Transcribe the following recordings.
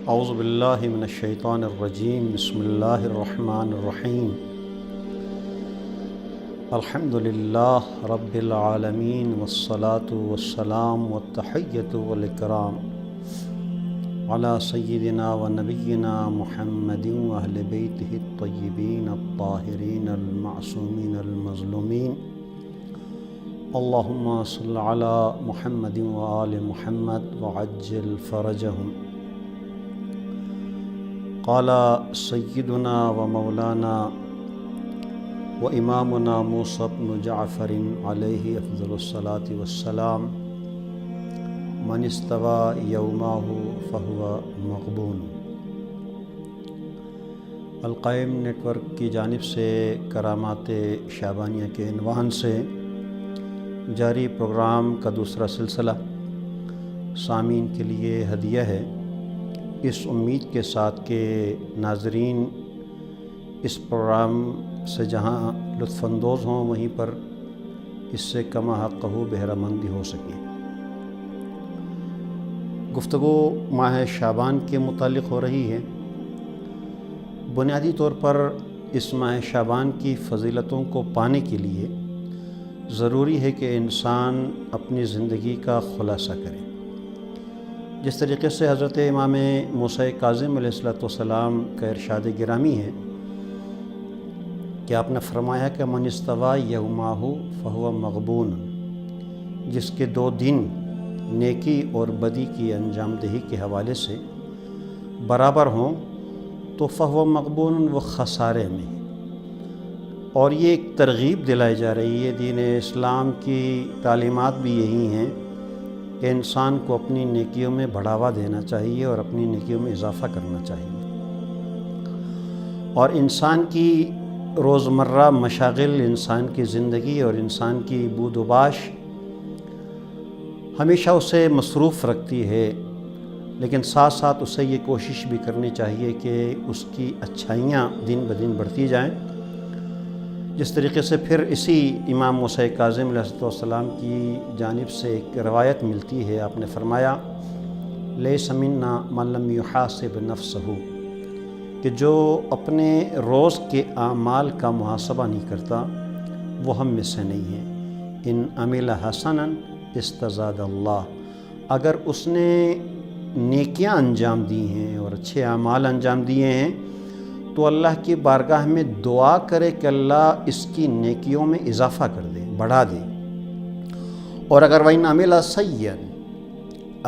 اعوذ باللہ من الشیطان الرجیم بسم اللہ الرحمن الرحیم الحمد للہ رب العالمین والصلاة والسلام والتحیۃ والاکرام علی سیدنا و نبینا محمد واہل بیتہ الطیبین الطاہرین المعصومین المظلومین اللہم صل علی محمد وآل محمد وعجل فرجہم۔ قال سیدنا و مولانا و امامنا موسیٰ بن جعفر علیہ افضل الصلاۃ والسلام من استوى یومہ فہو مغبون۔ القائم نیٹ ورک کی جانب سے کرامات شعبانیہ کے عنوان سے جاری پروگرام کا دوسرا سلسلہ سامعین کے لیے ہدیہ ہے، اس امید کے ساتھ کہ ناظرین اس پروگرام سے جہاں لطف اندوز ہوں وہیں پر اس سے کما حقہ بہرہ مندی ہو سکے۔ گفتگو ماہ شعبان کے متعلق ہو رہی ہے۔ بنیادی طور پر اس ماہ شعبان کی فضیلتوں کو پانے کے لیے ضروری ہے کہ انسان اپنی زندگی کا خلاصہ کرے۔ جس طریقے سے حضرت امام موسیٰ کاظم علیہ السلام کا ارشاد گرامی ہے کہ آپ نے فرمایا کہ من استوى یومہ فہو مغبون، جس کے 2 دن نیکی اور بدی کی انجام دہی کے حوالے سے برابر ہوں تو فہو مغبون، وہ خسارے میں۔ اور یہ ایک ترغیب دلائی جا رہی ہے، دین اسلام کی تعلیمات بھی یہی ہیں کہ انسان کو اپنی نیکیوں میں بڑھاوا دینا چاہیے اور اپنی نیکیوں میں اضافہ کرنا چاہیے، اور انسان کی روزمرہ مشاغل، انسان کی زندگی اور انسان کی بود و باش ہمیشہ اسے مصروف رکھتی ہے، لیکن ساتھ ساتھ اسے یہ کوشش بھی کرنی چاہیے کہ اس کی اچھائیاں دن بدن بڑھتی جائیں۔ جس طریقے سے پھر اسی امام موسیٰ کاظم علیہ السلام کی جانب سے ایک روایت ملتی ہے، آپ نے فرمایا لیس منا من لم یحاسب نفسہ، کہ جو اپنے روز کے اعمال کا محاسبہ نہیں کرتا وہ ہم میں سے نہیں ہے۔ ان عمل حسنا استزاد اللہ، اگر اس نے نیکیاں انجام دی ہیں اور اچھے اعمال انجام دیے ہیں تو اللہ کی بارگاہ میں دعا کرے کہ اللہ اس کی نیکیوں میں اضافہ کر دے، بڑھا دے۔ اور اگر وَإِنْ عَمِلَ سَيِّئًا،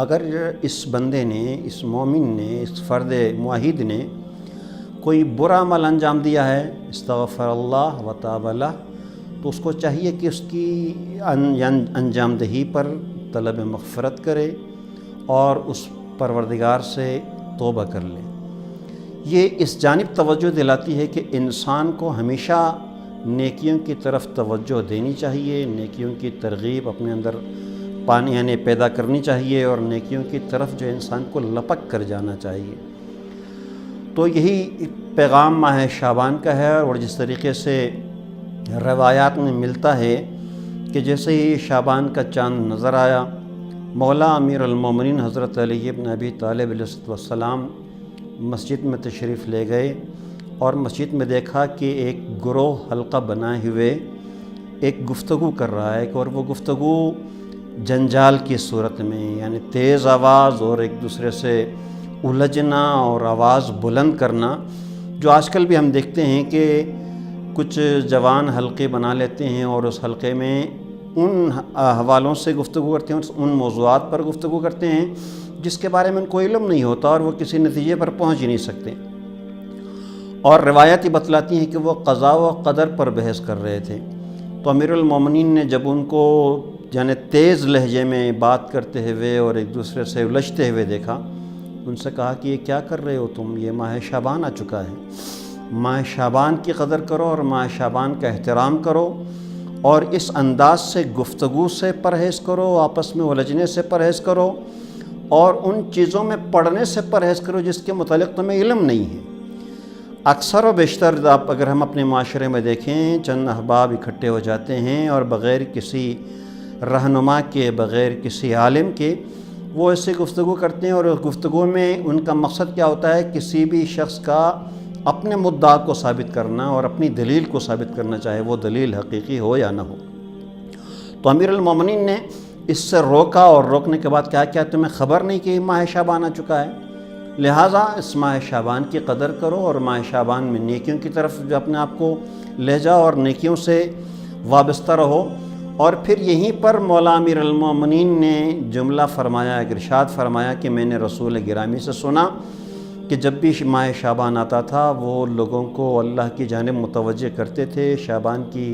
اگر اس بندے نے، اس مومن نے، اس فرد موحد نے کوئی برا عمل انجام دیا ہے، استغفر اللہ وتاب لہ، تو اس کو چاہیے کہ اس کی انجام دہی پر طلب مغفرت کرے اور اس پروردگار سے توبہ کر لے۔ یہ اس جانب توجہ دلاتی ہے کہ انسان کو ہمیشہ نیکیوں کی طرف توجہ دینی چاہیے، نیکیوں کی ترغیب اپنے اندر یعنی پیدا کرنی چاہیے، اور نیکیوں کی طرف جو انسان کو لپک کر جانا چاہیے۔ تو یہی پیغام ماہ شعبان کا ہے، اور جس طریقے سے روایات میں ملتا ہے کہ جیسے ہی شعبان کا چاند نظر آیا، مولا امیر المومنین حضرت علی بن ابی طالب علیہ السلام مسجد میں تشریف لے گئے، اور مسجد میں دیکھا کہ ایک گروہ حلقہ بنائے ہوئے ایک گفتگو کر رہا ہے، اور وہ گفتگو جنجال کی صورت میں، یعنی تیز آواز اور ایک دوسرے سے الجھنا اور آواز بلند کرنا، جو آج کل بھی ہم دیکھتے ہیں کہ کچھ جوان حلقے بنا لیتے ہیں اور اس حلقے میں ان حوالوں سے گفتگو کرتے ہیں، ان موضوعات پر گفتگو کرتے ہیں جس کے بارے میں ان کو علم نہیں ہوتا اور وہ کسی نتیجے پر پہنچ ہی نہیں سکتے۔ اور روایتیں بتلاتی ہیں کہ وہ قضاء و قدر پر بحث کر رہے تھے، تو امیر المومنین نے جب ان کو یعنی تیز لہجے میں بات کرتے ہوئے اور ایک دوسرے سے الجھتے ہوئے دیکھا، ان سے کہا کہ یہ کیا کر رہے ہو تم، یہ ماہ شعبان آ چکا ہے، ماہ شعبان کی قدر کرو اور ماہ شعبان کا احترام کرو، اور اس انداز سے گفتگو سے پرہیز کرو، آپس میں الجھنے سے پرہیز کرو، اور ان چیزوں میں پڑھنے سے پرہیز کرو جس کے متعلق تمہیں علم نہیں ہے۔ اکثر و بیشتر اگر ہم اپنے معاشرے میں دیکھیں، چند احباب اکٹھے ہو جاتے ہیں اور بغیر کسی رہنما کے، بغیر کسی عالم کے وہ اس سے گفتگو کرتے ہیں، اور اس گفتگو میں ان کا مقصد کیا ہوتا ہے؟ کسی بھی شخص کا اپنے مدعا کو ثابت کرنا اور اپنی دلیل کو ثابت کرنا، چاہے وہ دلیل حقیقی ہو یا نہ ہو۔ تو امیر المومنین نے اس سے روکا، اور روکنے کے بعد کیا تمہیں خبر نہیں کہ ماہ شعبان آ چکا ہے؟ لہٰذا اس ماہ شعبان کی قدر کرو، اور ماہ شعبان میں نیکیوں کی طرف جو اپنے آپ کو لے جاؤ اور نیکیوں سے وابستہ رہو۔ اور پھر یہیں پر مولا امیر المومنین نے جملہ فرمایا، ارشاد فرمایا کہ میں نے رسول گرامی سے سنا کہ جب بھی ماہ شعبان آتا تھا وہ لوگوں کو اللہ کی جانب متوجہ کرتے تھے، شعبان کی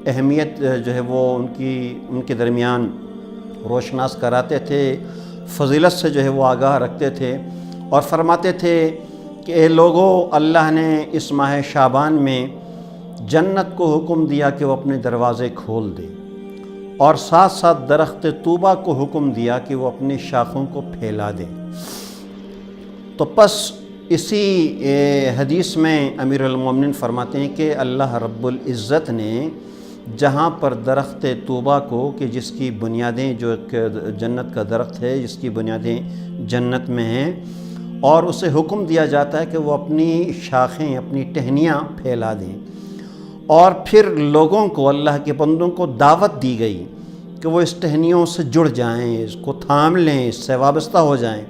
اہمیت جو ہے وہ ان کے درمیان روشناس کراتے تھے، فضیلت سے جو ہے وہ آگاہ رکھتے تھے، اور فرماتے تھے کہ اے لوگو، اللہ نے اس ماہ شعبان میں جنت کو حکم دیا کہ وہ اپنے دروازے کھول دے، اور ساتھ ساتھ درخت طوبہ کو حکم دیا کہ وہ اپنی شاخوں کو پھیلا دے۔ تو پس اسی حدیث میں امیر المومنین فرماتے ہیں کہ اللہ رب العزت نے جہاں پر درخت طوبہ کو، کہ جس کی بنیادیں، جو ایک جنت کا درخت ہے جس کی بنیادیں جنت میں ہیں، اور اسے حکم دیا جاتا ہے کہ وہ اپنی شاخیں، اپنی ٹہنیاں پھیلا دیں، اور پھر لوگوں کو، اللہ کے بندوں کو دعوت دی گئی کہ وہ اس ٹہنیوں سے جڑ جائیں، اس کو تھام لیں، اس سے وابستہ ہو جائیں،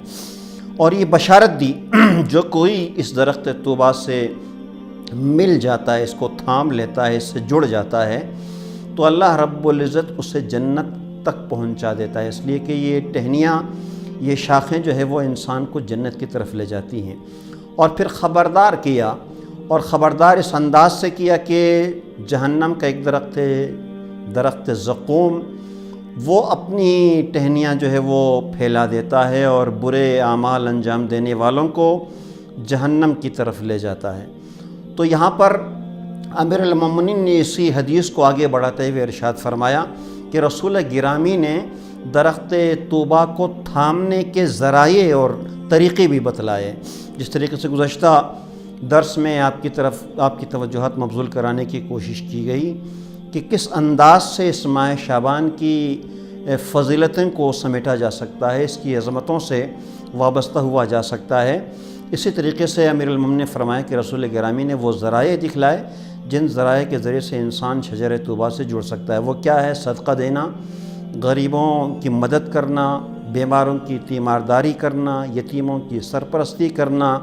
اور یہ بشارت دی جو کوئی اس درخت طوبہ سے مل جاتا ہے، اس کو تھام لیتا ہے، اس سے جڑ جاتا ہے، تو اللہ رب العزت اسے جنت تک پہنچا دیتا ہے، اس لیے کہ یہ ٹہنیاں، یہ شاخیں جو ہے وہ انسان کو جنت کی طرف لے جاتی ہیں۔ اور پھر خبردار کیا، اور خبردار اس انداز سے کیا کہ جہنم کا ایک درخت ہے، درخت زقوم، وہ اپنی ٹہنیاں جو ہے وہ پھیلا دیتا ہے اور برے اعمال انجام دینے والوں کو جہنم کی طرف لے جاتا ہے۔ تو یہاں پر امیر المومنین نے اسی حدیث کو آگے بڑھاتے ہوئے ارشاد فرمایا کہ رسول گرامی نے درخت طوبہ کو تھامنے کے ذرائع اور طریقے بھی بتلائے، جس طریقے سے گزشتہ درس میں آپ کی توجہات مبذول کرانے کی کوشش کی گئی کہ کس انداز سے اس ماہ شعبان کی فضیلتوں کو سمیٹا جا سکتا ہے، اس کی عظمتوں سے وابستہ ہوا جا سکتا ہے۔ اسی طریقے سے امیر المومنین نے فرمایا کہ رسول گرامی نے وہ ذرائع دکھلائے جن ذرائع کے ذریعے سے انسان شجر طوبہ سے جڑ سکتا ہے۔ وہ کیا ہے؟ صدقہ دینا، غریبوں کی مدد کرنا، بیماروں کی تیمارداری کرنا، یتیموں کی سرپرستی کرنا،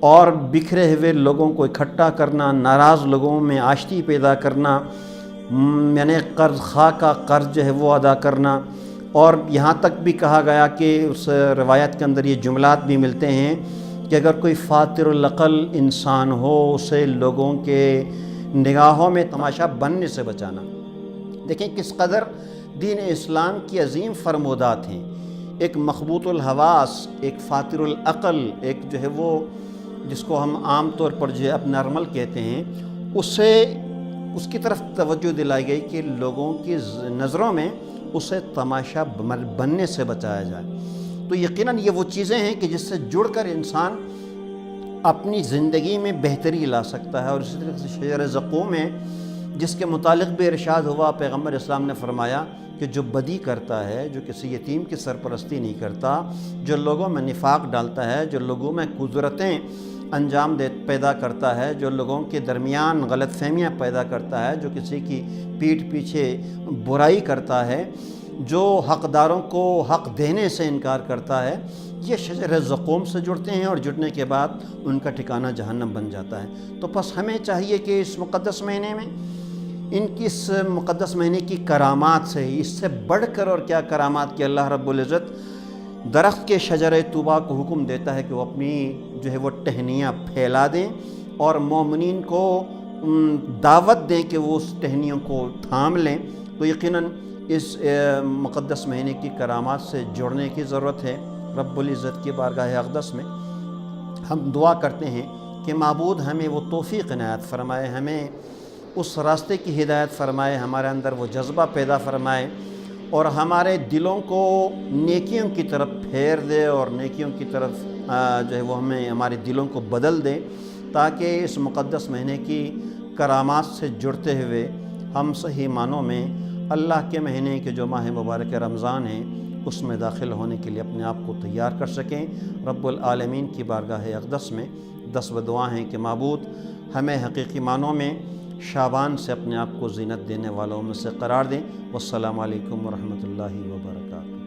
اور بکھرے ہوئے لوگوں کو اکٹھا کرنا، ناراض لوگوں میں آشتی پیدا کرنا، یعنی قرض خواہ کا قرض جو ہے وہ ادا کرنا۔ اور یہاں تک بھی کہا گیا کہ اس روایت کے اندر یہ جملات بھی ملتے ہیں کہ اگر کوئی فاتر العقل انسان ہو، اسے لوگوں کے نگاہوں میں تماشا بننے سے بچانا۔ دیکھیں کس قدر دین اسلام کی عظیم فرمودات ہیں۔ ایک مخبوط الحواس، ایک فاتر العقل، ایک جو ہے وہ جس کو ہم عام طور پر جو ہے اب نارمل کہتے ہیں، اس کی طرف توجہ دلائی گئی کہ لوگوں کی نظروں میں اسے تماشا بننے سے بچایا جائے۔ تو یقیناً یہ وہ چیزیں ہیں کہ جس سے جڑ کر انسان اپنی زندگی میں بہتری لا سکتا ہے۔ اور اسی طرح سے شجر زقوم ہے جس کے متعلق بھی ارشاد ہوا، پیغمبر اسلام نے فرمایا کہ جو بدی کرتا ہے، جو کسی یتیم کی سرپرستی نہیں کرتا، جو لوگوں میں نفاق ڈالتا ہے، جو لوگوں میں قدرتیں انجام پیدا کرتا ہے، جو لوگوں کے درمیان غلط فہمیاں پیدا کرتا ہے، جو کسی کی پیٹھ پیچھے برائی کرتا ہے، جو حقداروں کو حق دینے سے انکار کرتا ہے، یہ شجر زقوم سے جڑتے ہیں اور جڑنے کے بعد ان کا ٹھکانہ جہنم بن جاتا ہے۔ تو پس ہمیں چاہیے کہ اس مقدس مہینے میں اس مقدس مہینے کی کرامات سے، اس سے بڑھ کر اور کیا کرامات کہ اللہ رب العزت درخت کے شجر طوبہ کو حکم دیتا ہے کہ وہ اپنی جو ہے وہ ٹہنیاں پھیلا دیں اور مومنین کو دعوت دیں کہ وہ اس ٹہنیوں کو تھام لیں۔ تو یقیناً اس مقدس مہینے کی کرامات سے جڑنے کی ضرورت ہے۔ رب العزت کی بارگاہ اقدس میں ہم دعا کرتے ہیں کہ معبود ہمیں وہ توفیق عنایت فرمائے، ہمیں اس راستے کی ہدایت فرمائے، ہمارے اندر وہ جذبہ پیدا فرمائے اور ہمارے دلوں کو نیکیوں کی طرف پھیر دے اور نیکیوں کی طرف جو ہے وہ ہمارے دلوں کو بدل دے، تاکہ اس مقدس مہینے کی کرامات سے جڑتے ہوئے ہم صحیح معنوں میں اللہ کے مہینے کے جو ماہ مبارک رمضان ہیں اس میں داخل ہونے کے لیے اپنے آپ کو تیار کر سکیں۔ رب العالمین کی بارگاہ اقدس میں 10 دعائیں ہیں کہ معبود ہمیں حقیقی معنوں میں شعبان سے اپنے آپ کو زینت دینے والوں میں سے قرار دیں۔ والسلام علیکم ورحمۃ اللہ وبرکاتہ۔